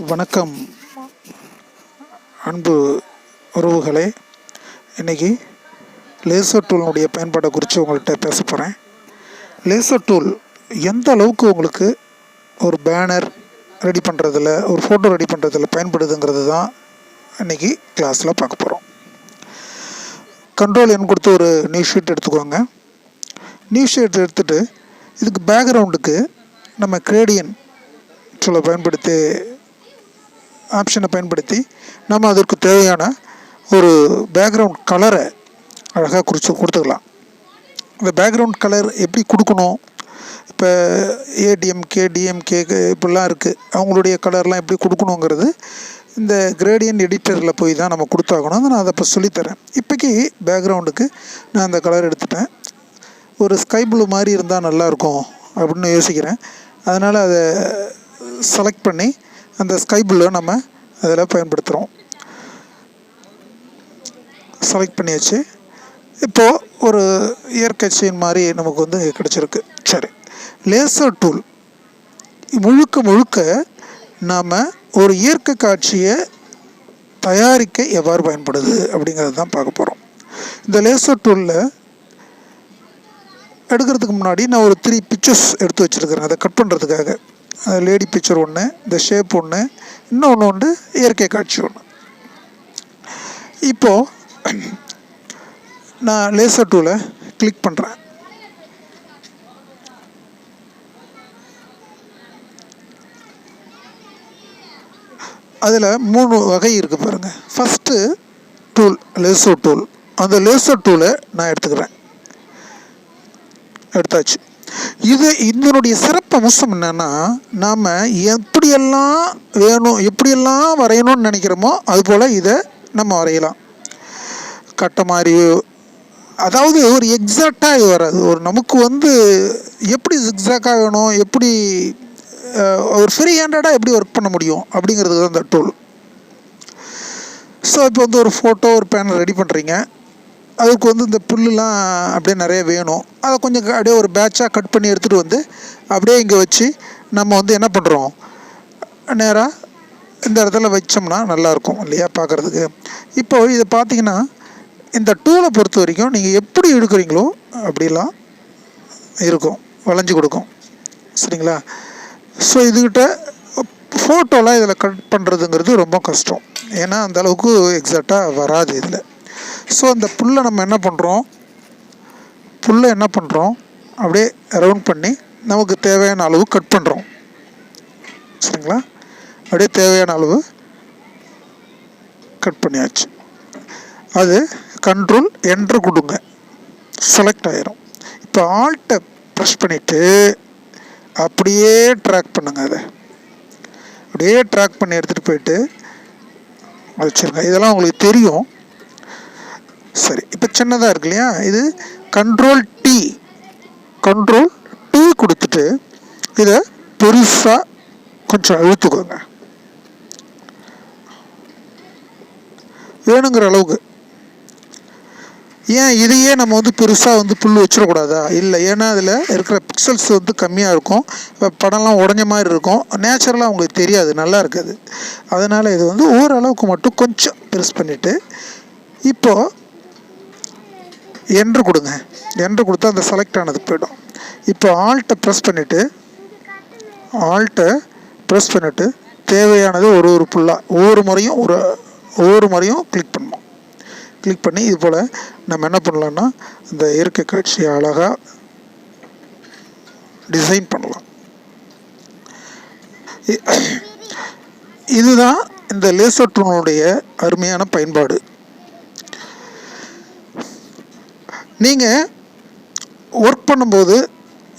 வணக்கம் அன்பு உறவுகளே. இன்றைக்கி லேசர் டூலினுடைய பயன்பாட்டை குறித்து உங்கள்கிட்ட பேச போகிறேன். லேசர் டூல் எந்த அளவுக்கு உங்களுக்கு ஒரு பேனர் ரெடி பண்ணுறதில், ஒரு ஃபோட்டோ ரெடி பண்ணுறதில் பயன்படுதுங்கிறது தான் இன்றைக்கி கிளாஸில் பார்க்க போகிறோம். கண்ட்ரோல் எண் கொடுத்து ஒரு நியூஸ் ஷீட் எடுத்துக்கோங்க. நியூஸ் ஷீட் எடுத்துகிட்டு இதுக்கு பேக்ரவுண்டுக்கு நம்ம கிரேடியன் டூலை பயன்படுத்தி ஆப்ஷனை பயன்படுத்தி நம்ம அதற்கு தேவையான ஒரு பேக்ரவுண்ட் கலரை அழகாக கொடுத்துக்கலாம். இந்த பேக்ரவுண்ட் கலர் எப்படி கொடுக்கணும், இப்போ ஏடிஎம்கே டிஎம்கே இப்படிலாம் இருக்குது, அவங்களுடைய கலர்லாம் எப்படி கொடுக்கணுங்கிறது இந்த கிரேடியன் எடிட்டரில் போய் தான் நம்ம கொடுத்தாகணும். நான் அதை இப்போ சொல்லித்தரேன். இப்போக்கி பேக்ரவுண்டுக்கு நான் அந்த கலர் எடுத்துட்டேன். ஒரு ஸ்கை ப்ளூ மாதிரி இருந்தால் நல்லாயிருக்கும் அப்படின்னு யோசிக்கிறேன். அதனால் அதை செலக்ட் பண்ணி அந்த ஸ்கை ப்ளூவை நம்ம அதில் பயன்படுத்துகிறோம். செலக்ட் பண்ணியாச்சு. இப்போது ஒரு இயற்கை சீன் மாதிரி நமக்கு வந்து கிடச்சிருக்கு. சரி, லேசர் டூல் முழுக்க நாம் ஒரு இயற்கை காட்சியை தயாரிக்க எவ்வாறு பயன்படுது அப்படிங்கிறது தான் பார்க்க போகிறோம். இந்த லேசர் டூலில் எடுக்கிறதுக்கு முன்னாடி நான் ஒரு 3 பிக்சர்ஸ் எடுத்து வச்சுருக்கிறேன். அதை கட் பண்ணுறதுக்காக லேடி பிக்சர் ஒன்று, இந்த ஷேப் ஒன்று, இன்னொன்று ஒன்று இயற்கை காட்சி ஒன்று. இப்போது நான் லேசர் டூலை கிளிக் பண்ணுறேன். அதில் 3 வகை இருக்குது பாருங்கள். First tool laser tool. அந்த லேசர் டூலை நான் எடுத்தாச்சு. இதனுடைய சிறப்பு அம்சம் என்னென்னா, நாம் எப்படியெல்லாம் வேணும், எப்படியெல்லாம் வரையணும்னு நினைக்கிறோமோ அதுபோல் இதை நம்ம வரையலாம். கட்ட மாதிரி, அதாவது ஒரு எக்ஸாக்டாக வராது. ஒரு நமக்கு வந்து எப்படி எக்ஸாக்டாக வேணும், எப்படி ஒரு ஃப்ரீ ஹேண்டடாக எப்படி ஒர்க் பண்ண முடியும் அப்படிங்கிறது தான் இந்த டூல். ஸோ இப்போ வந்து ஒரு ஃபோட்டோ, ஒரு பேனர் ரெடி பண்ணுறீங்க. அதுக்கு வந்து இந்த புல்லுலாம் அப்படியே நிறைய வேணும். அதை கொஞ்சம் அப்படியே ஒரு பேட்சாக கட் பண்ணி எடுத்துகிட்டு வந்து அப்படியே இங்கே வச்சு நம்ம வந்து என்ன பண்ணுறோம், நேராக இந்த இடத்துல வச்சோம்னா நல்லாயிருக்கும் இல்லையா பார்க்குறதுக்கு. இப்போது இதை பார்த்தீங்கன்னா இந்த டூலை பொறுத்த வரைக்கும் நீங்கள் எப்படி எடுக்கிறீங்களோ அப்படிலாம் இருக்கும், வளைஞ்சு கொடுக்கும். சரிங்களா? ஸோ இதுக்கிட்ட ஃபோட்டோலாம் இதில் கட் பண்ணுறதுங்கிறது ரொம்ப கஷ்டம். ஏன்னா அந்தளவுக்கு எக்ஸாக்டாக வராது இதில். ஸோ அந்த புல்லை நம்ம என்ன பண்ணுறோம், அப்படியே ரவுண்ட் பண்ணி நமக்கு தேவையான அளவு கட் பண்ணுறோம். சரிங்களா? அப்படியே தேவையான அளவு கட் பண்ணியாச்சு. அது கண்ட்ரோல் என்ட்ரு கொடுங்க, செலக்ட் ஆகிரும். இப்போ ஆல்ட்டை ப்ரெஸ் பண்ணிவிட்டு அப்படியே ட்ராக் பண்ணுங்கள். அதை அப்படியே ட்ராக் பண்ணி எடுத்துகிட்டு போயிட்டு வச்சுருங்க. இதெல்லாம் உங்களுக்கு தெரியும். சரி, இப்போ சின்னதாக இருக்கு இல்லையா, இது கண்ட்ரோல் டி கொடுத்துட்டு இதை பெருசாக கொஞ்சம் அழுத்துக்கோங்க, வேணுங்கிற அளவுக்கு. ஏன் இதையே நம்ம வந்து பெருசாக வந்து புல் வச்சிடக்கூடாதா? இல்லை, ஏன்னா அதில் இருக்கிற பிக்சல்ஸ் வந்து கம்மியாக இருக்கும், படம்லாம் உடஞ்ச மாதிரி இருக்கும், நேச்சுரலாக உங்களுக்கு தெரியாது, நல்லா இருக்காது. அதனால் இது வந்து ஓரளவுக்கு மட்டும் கொஞ்சம் பெருசு பண்ணிவிட்டு இப்போது என்ட்ரு கொடுங்க. என்ட்ரு கொடுத்தா அந்த செலக்ட் ஆனது போய்டும். இப்போ ஆல்ட்டை ப்ரெஸ் பண்ணிவிட்டு தேவையானது ஒரு புல்லாக ஒவ்வொரு முறையும் கிளிக் பண்ணணும். கிளிக் பண்ணி இது போல் நம்ம என்ன பண்ணலான்னா இந்த இயற்கை காட்சியை அழகாக டிசைன் பண்ணலாம். இதுதான் இந்த லேசர் டூலுடைய அருமையான பயன்பாடு. நீங்கள் ஒர்க் பண்ணும்போது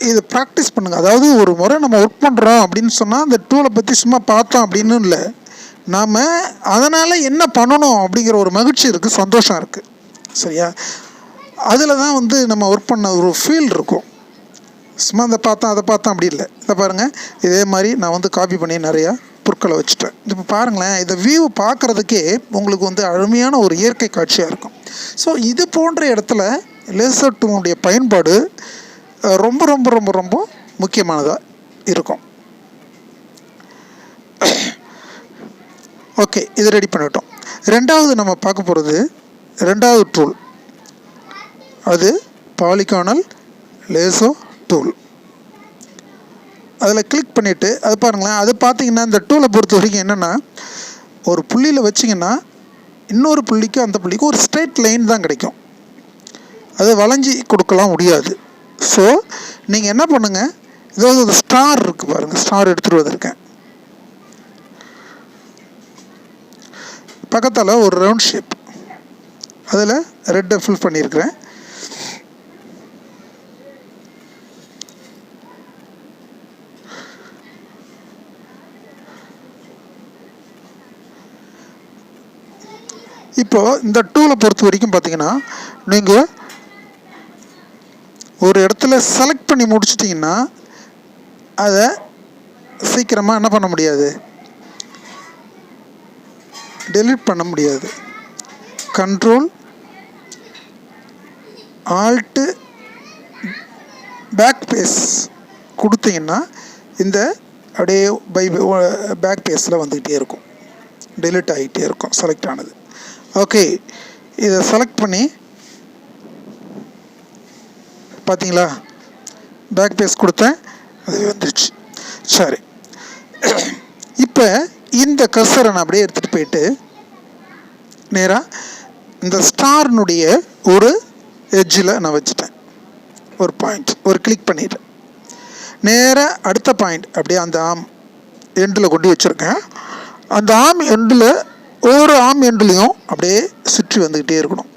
இது ப்ராக்டிஸ் பண்ணுங்கள். அதாவது ஒரு முறை நம்ம ஒர்க் பண்ணுறோம் அப்படின்னு சொன்னால் அந்த டூலை பற்றி சும்மா பார்த்தோம் அப்படின்னு இல்லை, நாம் அதனால் என்ன பண்ணணும் அப்படிங்கிற ஒரு மகிழ்ச்சி இருக்குது, சந்தோஷம் இருக்குது. சரியா? அதில் தான் வந்து நம்ம ஒர்க் பண்ண ஒரு ஃபீல் இருக்கும். சும்மா அதை பார்த்தோம் அப்படி இல்லை. இதை பாருங்கள், இதே மாதிரி நான் வந்து காப்பி பண்ணி நிறையா பொருட்களை வச்சுட்டேன். இப்போ பாருங்களேன், இந்த வியூ பார்க்குறதுக்கே உங்களுக்கு வந்து அருமையான ஒரு இயற்கை காட்சியாக இருக்கும். ஸோ இது போன்ற இடத்துல லேசர் டூலுடைய பயன்பாடு ரொம்ப ரொம்ப ரொம்ப ரொம்ப முக்கியமானதாக இருக்கும். ஓகே, இது ரெடி பண்ணிட்டோம். ரெண்டாவது நம்ம பார்க்க போகிறது ரெண்டாவது டூல், அது பாலிகானல் லேசோ டூல். அதில் கிளிக் பண்ணிவிட்டு அது பாருங்களேன். அது பார்த்திங்கன்னா இந்த டூலை பொறுத்த வரைக்கும் என்னென்னா, ஒரு புள்ளியில் வச்சிங்கன்னா இன்னொரு புள்ளிக்கும் அந்த புள்ளிக்கும் ஒரு ஸ்ட்ரெயிட் லைன் தான் கிடைக்கும். அது வளைஞ்சி கொடுக்கலாம் முடியாது. ஸோ நீங்கள் என்ன பண்ணுங்கள், ஏதாவது ஒரு ஸ்டார் இருக்குது பாருங்கள், ஸ்டார் எடுத்துகிட்டு வந்திருக்கேன். பக்கத்தில் ஒரு ரவுண்ட் ஷேப், அதில் ரெட்டை ஃபில் பண்ணியிருக்கிறேன். இப்போது இந்த டூலை பொறுத்த வரைக்கும் பார்த்தீங்கன்னா, நீங்கள் ஒரு இடத்துல செலக்ட் பண்ணி முடிச்சிட்டிங்கன்னா அதை சீக்கிரமாக என்ன பண்ண முடியாது, டெலீட் பண்ண முடியாது. கண்ட்ரோல் ஆல்ட்டு பேக் பேஸ் கொடுத்தீங்கன்னா இந்த அப்படியே பேக் பேஸில் வந்துக்கிட்டே இருக்கும், டெலீட் ஆகிட்டே இருக்கும் செலக்ட் ஆனது. ஓகே, இதை செலக்ட் பண்ணி பார்த்தீங்களா, பேக் பேஸ் கொடுத்தேன், அது வந்துருச்சு. சரி, இப்போ இந்த கர்சரை நான் அப்படியே எடுத்துகிட்டு போயிட்டு நேராக இந்த ஸ்டார்னுடைய ஒரு எட்ஜில் நான் வச்சுட்டேன். ஒரு பாயிண்ட், ஒரு கிளிக் பண்ணிட்டேன். நேராக அடுத்த பாயிண்ட் அப்படியே அந்த ஆம் எண்டில் கொண்டு வச்சுருக்கேன். அந்த ஆம் எண்டில் ஒவ்வொரு ஆம் எண்டுலேயும் அப்படியே சுற்றி வந்துக்கிட்டே இருக்கணும்.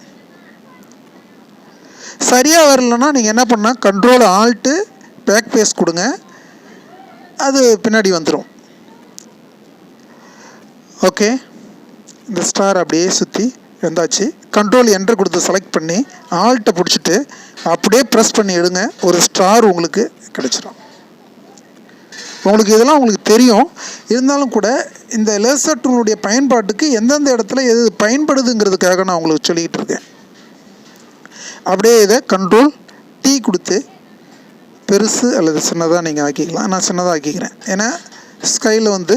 சரியாக வரலன்னா நீங்கள் என்ன பண்ணால் கண்ட்ரோல் ஆல்ட்டு பேக் பேஸ் கொடுங்க, அது பின்னாடி வந்துடும். ஓகே, இந்த ஸ்டார் அப்படியே சுற்றி வந்தாச்சு. கண்ட்ரோல் என்டர் கொடுத்து செலக்ட் பண்ணி ஆல்ட்டை பிடிச்சிட்டு அப்படியே ப்ரெஸ் பண்ணி எடுங்க, ஒரு ஸ்டார் உங்களுக்கு கிடச்சிடும். உங்களுக்கு இதெல்லாம் உங்களுக்கு தெரியும். இருந்தாலும் கூட இந்த லேசர் டூலுடைய பயன்பாட்டுக்கு எந்தெந்த இடத்துல எது பயன்படுதுங்கிறதுக்காக நான் உங்களுக்கு சொல்லிக்கிட்டு இருக்கேன். அப்படியே இதை கண்ட்ரோல் டீ கொடுத்து பெருசு அல்லது சின்னதாக நீங்கள் ஆக்கிக்கலாம். நான் சின்னதாக ஆக்கிக்கிறேன், ஏன்னா ஸ்கையில் வந்து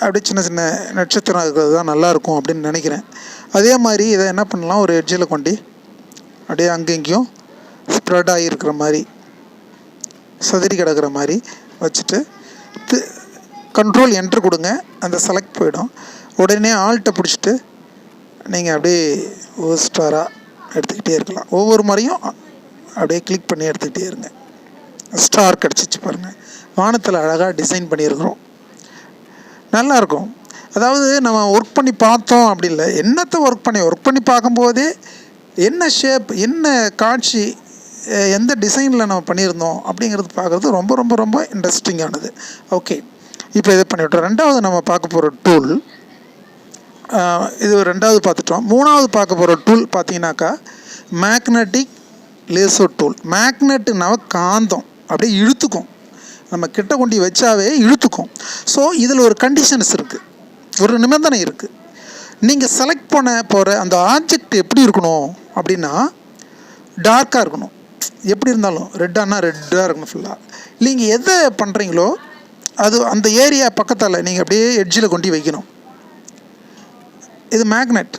அப்படியே சின்ன சின்ன நட்சத்திரம் இருக்கிறது தான் நல்லாயிருக்கும் அப்படின்னு நினைக்கிறேன். அதே மாதிரி இதை என்ன பண்ணலாம், ஒரு எட்ஜில் கொண்டு அப்படியே அங்கங்கேயும் ஸ்ப்ரெட் ஆகியிருக்கிற மாதிரி, சதுரி கிடக்கிற மாதிரி வச்சுட்டு கண்ட்ரோல் என்ட்ரு கொடுங்க, அந்த செலக்ட் போயிடும். உடனே ஆல்ட்டை பிடிச்சிட்டு நீங்கள் அப்படியே ஒரு ஸ்டாராக எடுத்துக்கிட்டே இருக்கலாம். ஒவ்வொரு முறையும் அப்படியே கிளிக் பண்ணி எடுத்துக்கிட்டே இருங்க. ஸ்டார் கிடச்சிச்சு பாருங்கள், வானத்தில் அழகாக டிசைன் பண்ணியிருக்கிறோம், நல்லாயிருக்கும். அதாவது நம்ம ஒர்க் பண்ணி பார்த்தோம் அப்படி இல்லை, என்னத்தை ஒர்க் பண்ணி பார்க்கும்போதே என்ன ஷேப், என்ன காட்சி, எந்த டிசைனில் நம்ம பண்ணியிருந்தோம் அப்படிங்கிறது பார்க்குறது ரொம்ப ரொம்ப ரொம்ப இன்ட்ரெஸ்டிங்கானது. ஓகே, இப்போ இதை பண்ணிவிட்டோம். ரெண்டாவது நம்ம பார்க்க போகிற டூல், இது ரெண்டாவது பார்த்துட்டோம். மூணாவது பார்க்க போகிற டூல் பார்த்தீங்கன்னாக்கா மேக்னெட்டிக் லேசோ டூல். மேக்னெட்டுனாவ காந்தம் அப்படியே இழுத்துக்கும், நம்ம கிட்ட கொண்டு வச்சாவே இழுத்துக்கும். ஸோ இதில் ஒரு கண்டிஷன்ஸ் இருக்குது, ஒரு நிபந்தனை இருக்குது. நீங்கள் செலக்ட் பண்ண போகிற அந்த ஆப்ஜெக்ட் எப்படி இருக்கணும் அப்படின்னா டார்க்காக இருக்கணும். எப்படி இருந்தாலும் ரெட்டானா ரெட்டாக இருக்கணும் ஃபுல்லாக. நீங்கள் எதை பண்ணுறீங்களோ அது அந்த ஏரியா பக்கத்தால் நீங்கள் அப்படியே எட்ஜில் கொண்டு வைக்கணும். இது மேக்னெட்,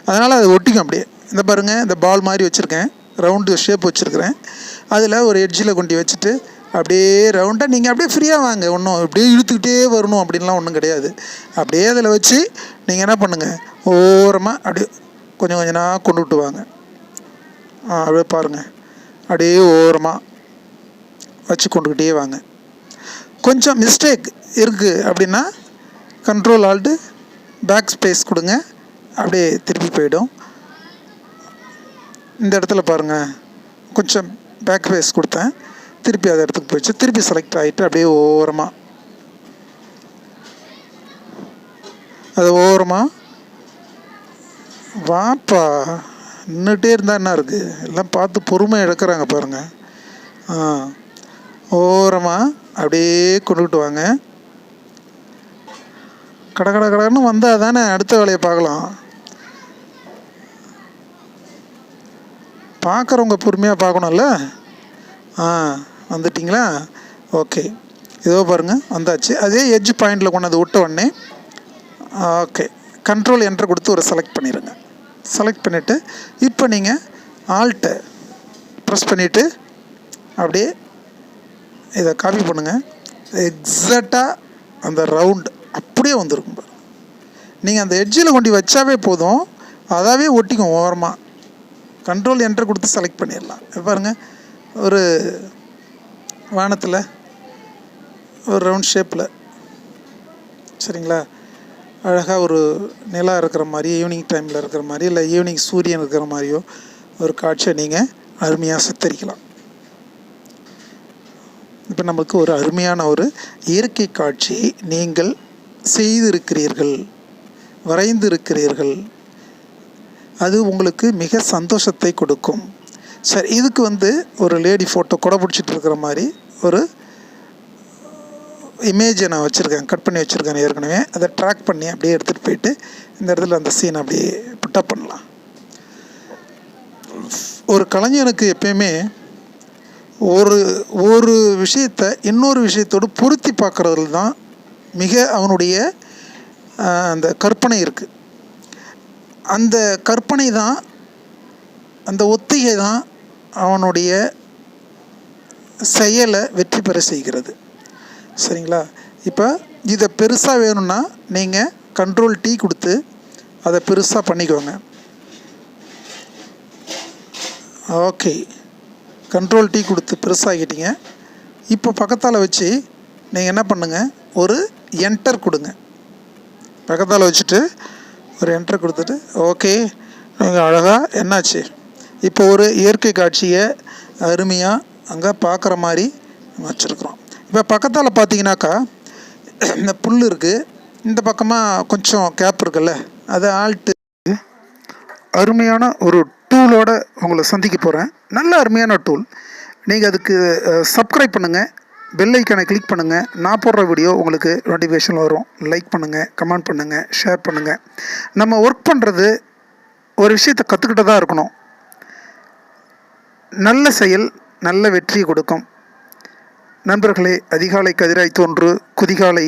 அதனால் அது ஒட்டிக்கும் அப்படியே. இந்த பாருங்கள், இந்த பால் மாதிரி வச்சுருக்கேன், ரவுண்டு ஷேப் வச்சுருக்கிறேன். அதில் ஒரு எட்ஜில் கொண்டு வச்சுட்டு அப்படியே ரவுண்டாக நீங்கள் அப்படியே ஃப்ரீயாக வாங்க, ஒன்றும் அப்படியே இழுத்துக்கிட்டே வரணும் அப்படின்லாம் ஒன்றும் கிடையாது. அப்படியே அதில் வச்சு நீங்கள் என்ன பண்ணுங்கள், ஓரமாக அப்படியே கொஞ்சம் கொஞ்சமாக கொண்டு விட்டு வாங்க. அப்படியே பாருங்கள், அப்படியே ஓரமாக வச்சு கொண்டுக்கிட்டே வாங்க. கொஞ்சம் மிஸ்டேக் இருக்குது அப்படின்னா கண்ட்ரோல் ஆல்ட்டு பேக் ஸ்பேஸ் கொடுங்க, அப்படியே திருப்பி போயிடும். இந்த இடத்துல பாருங்கள், கொஞ்சம் பேக் ஸ்பேஸ் கொடுத்தேன், திருப்பி அதை இடத்துக்கு போயிடுச்சு. திருப்பி செலக்ட் ஆகிட்டு அப்படியே ஓரமாக அது ஓரமாக வாப்பா, நின்றுட்டே இருந்தால் என்ன இருக்குது, எல்லாம் பார்த்து பொறுமை எடுக்கிறாங்க பாருங்கள். ஓரமாக அப்படியே கொண்டுக்கிட்டு வாங்க. கடன்னு வந்தால் தானே அடுத்த வேலையை பார்க்கலாம். பார்க்குறவங்க பொறுமையாக பார்க்கணும்ல. வந்துட்டிங்களா? ஓகே, இதோ பாருங்கள் வந்தாச்சு. அதே எட்ஜ் பாயிண்டில் கொண்டாந்து விட்ட உடனே ஓகே, கண்ட்ரோல் என்டர் கொடுத்து ஒரு செலக்ட் பண்ணிடுங்க. செலக்ட் பண்ணிவிட்டு இப்போ நீங்கள் ஆல்ட்டை ப்ரெஸ் பண்ணிவிட்டு அப்படியே இதை காப்பி பண்ணுங்கள். எக்ஸாக்டாக அந்த ரவுண்டு அப்படியே வந்துருக்கும் பாருங்கள். நீங்கள் அந்த எட்ஜில் கொண்டு வச்சாவே போதும், அதாவே ஒட்டிக்கும் ஓரமாக. கண்ட்ரோல் என்டர் கொடுத்து செலக்ட் பண்ணிடலாம். பாருங்கள், ஒரு வானத்தில் ஒரு ரவுண்ட் ஷேப்பில், சரிங்களா, அழகாக ஒரு நிலா இருக்கிற மாதிரி, ஈவினிங் டைமில் இருக்கிற மாதிரி, இல்லை ஈவினிங் சூரியன் இருக்கிற மாதிரியோ ஒரு காட்சியை நீங்கள் அருமையாக சித்தரிக்கலாம். இப்போ நமக்கு ஒரு அருமையான ஒரு இயற்கை காட்சி நீங்கள் செய்திருக்கிறீர்கள், வரைந்திருக்கிறீர்கள். அது உங்களுக்கு மிக சந்தோஷத்தை கொடுக்கும். சரி, இதுக்கு ஒரு லேடி ஃபோட்டோ கொடை பிடிச்சிட்டு இருக்கிற மாதிரி ஒரு இமேஜை நான் வச்சுருக்கேன், கட் பண்ணி வச்சுருக்கேன் ஏற்கனவே. அதை ட்ராக் பண்ணி அப்படியே எடுத்துகிட்டு போயிட்டு இந்த இடத்துல அந்த சீன் அப்படியே புட்டப் பண்ணலாம். ஒரு கலைஞனுக்கு எப்பயுமே ஒரு விஷயத்தை இன்னொரு விஷயத்தோடு பொருத்தி பார்க்குறதுல தான் மிக அவனுடைய அந்த கற்பனை இருக்குது. அந்த கற்பனை தான், அந்த ஒத்திகை தான் அவனுடைய செயலை வெற்றி பெற செய்கிறது. சரிங்களா? இப்போ இதை பெருசாக வேணும்னா நீங்கள் கண்ட்ரோல் T கொடுத்து அதை பெருசாக பண்ணிக்கோங்க. ஓகே, கண்ட்ரோல் T கொடுத்து பெருசாகிட்டீங்க. இப்போ பக்கத்தால் வச்சு நீங்கள் என்ன பண்ணுங்கள், ஒரு என்டர் கொடுங்க. பக்கத்தால் வச்சுட்டு ஒரு என்டர் கொடுத்துட்டு ஓகே, நீங்கள் அழகாக என்னாச்சு, இப்போ ஒரு இயற்கை காட்சியை அருமையாக அங்கே பார்க்குற மாதிரி வச்சுருக்குறோம். இப்போ பக்கத்தால் பார்த்தீங்கன்னாக்கா இந்த புல் இருக்குது, இந்த பக்கமாக கொஞ்சம் கேப் இருக்குல்ல, அதை ஆல்ட்டு அருமையான ஒரு டூலோட உங்களை சந்திக்க போகிறேன். நல்ல அருமையான டூல். நீங்கள் அதுக்கு சப்ஸ்கிரைப் பண்ணுங்கள், பெல் ஐக்கானை கிளிக் பண்ணுங்கள். நான் போடுற வீடியோ உங்களுக்கு நோட்டிஃபிகேஷன் வரும். லைக் பண்ணுங்கள், கமெண்ட் பண்ணுங்கள், ஷேர் பண்ணுங்கள். நம்ம ஒர்க் பண்ணுறது ஒரு விஷயத்தை கற்றுக்கிட்டு தான் இருக்கணும். நல்ல செயல் நல்ல வெற்றியை கொடுக்கும். நண்பர்களே, அதிகாலை கதிராய் தோன்று குதிகாலை